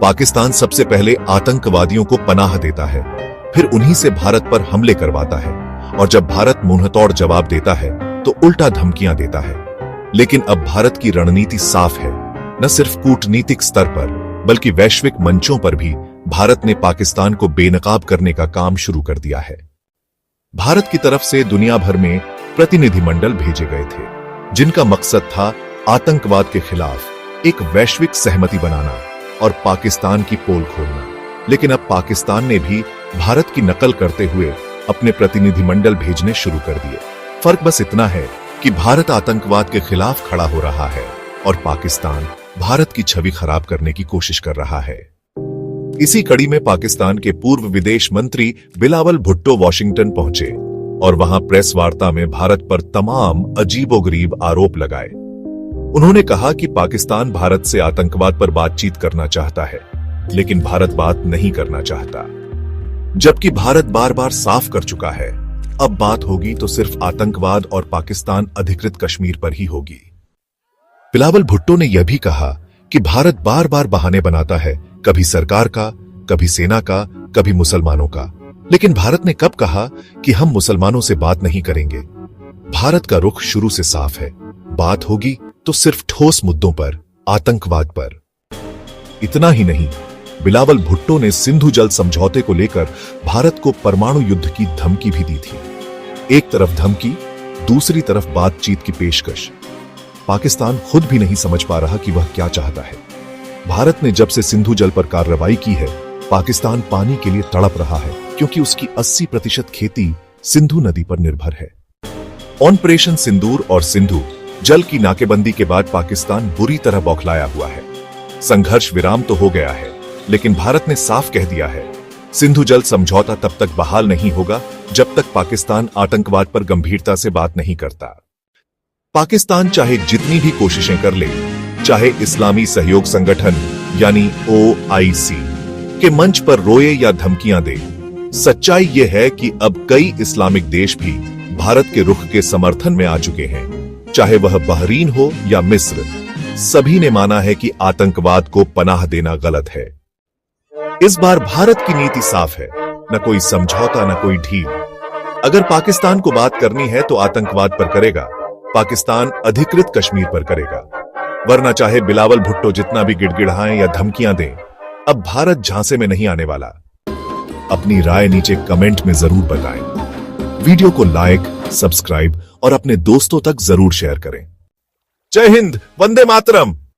पाकिस्तान सबसे पहले आतंकवादियों को पनाह देता है, फिर उन्हीं से भारत पर हमले करवाता है, और जब भारत मुंहतोड़ जवाब देता है तो उल्टा धमकियां देता है। लेकिन अब भारत की रणनीति साफ है। न सिर्फ कूटनीतिक स्तर पर बल्कि वैश्विक मंचों पर भी भारत ने पाकिस्तान को बेनकाब करने का काम शुरू कर दिया है। भारत की तरफ से दुनिया भर में प्रतिनिधिमंडल भेजे गए थे, जिनका मकसद था आतंकवाद के खिलाफ एक वैश्विक सहमति बनाना और पाकिस्तान की पोल खोलना। लेकिन अब पाकिस्तान ने भी भारत की नकल करते हुए अपने प्रतिनिधिमंडल भेजने शुरू कर दिए। फर्क बस इतना है कि भारत आतंकवाद के खिलाफ खड़ा हो रहा है और पाकिस्तान भारत की छवि खराब करने की कोशिश कर रहा है। इसी कड़ी में पाकिस्तान के पूर्व विदेश मंत्री बिलावल भुट्टो वॉशिंगटन पहुंचे और वहां प्रेस वार्ता में भारत पर तमाम अजीबोगरीब आरोप लगाए। उन्होंने कहा कि पाकिस्तान भारत से आतंकवाद पर बातचीत करना चाहता है, लेकिन भारत बात नहीं करना चाहता, जबकि भारत बार बार साफ कर चुका है अब बात होगी तो सिर्फ आतंकवाद और पाकिस्तान अधिकृत कश्मीर पर ही होगी। बिलावल भुट्टो ने यह भी कहा कि भारत बार बार बहाने बनाता है, कभी सरकार का, कभी सेना का, कभी मुसलमानों का। लेकिन भारत ने कब कहा कि हम मुसलमानों से बात नहीं करेंगे? भारत का रुख शुरू से साफ है, बात होगी तो सिर्फ ठोस मुद्दों पर, आतंकवाद पर। इतना ही नहीं, बिलावल भुट्टो ने सिंधु जल समझौते को लेकर भारत को परमाणु युद्ध की धमकी भी दी थी। एक तरफ धमकी, दूसरी तरफ बातचीत की पेशकश। पाकिस्तान खुद भी नहीं समझ पा रहा कि वह क्या चाहता है। भारत ने जब से सिंधु जल पर कार्रवाई की है, पाकिस्तान पानी के लिए तड़प रहा है, क्योंकि उसकी 80% खेती सिंधु नदी पर निर्भर है। ऑपरेशन सिंदूर और सिंधु जल की नाकेबंदी के बाद पाकिस्तान बुरी तरह बौखलाया हुआ है। संघर्ष विराम तो हो गया है, लेकिन भारत ने साफ कह दिया है, सिंधु जल समझौता तब तक बहाल नहीं होगा जब तक पाकिस्तान आतंकवाद पर गंभीरता से बात नहीं करता। पाकिस्तान चाहे जितनी भी कोशिशें कर ले, चाहे इस्लामी सहयोग संगठन यानी OIC के मंच पर रोए या धमकियां दे, सच्चाई यह है कि अब कई इस्लामिक देश भी भारत के रुख के समर्थन में आ चुके हैं। चाहे वह बहरीन हो या मिस्र, सभी ने माना है कि आतंकवाद को पनाह देना गलत है। इस बार भारत की नीति साफ है, न कोई समझौता, न कोई ढील। अगर पाकिस्तान को बात करनी है तो आतंकवाद पर करेगा, पाकिस्तान अधिकृत कश्मीर पर करेगा, वरना चाहे बिलावल भुट्टो जितना भी गिड़गिड़ाएं या धमकियां दें, अब भारत झांसे में नहीं आने वाला। अपनी राय नीचे कमेंट में जरूर बताएं। वीडियो को लाइक, सब्सक्राइब और अपने दोस्तों तक जरूर शेयर करें। जय हिंद, वंदे मातरम।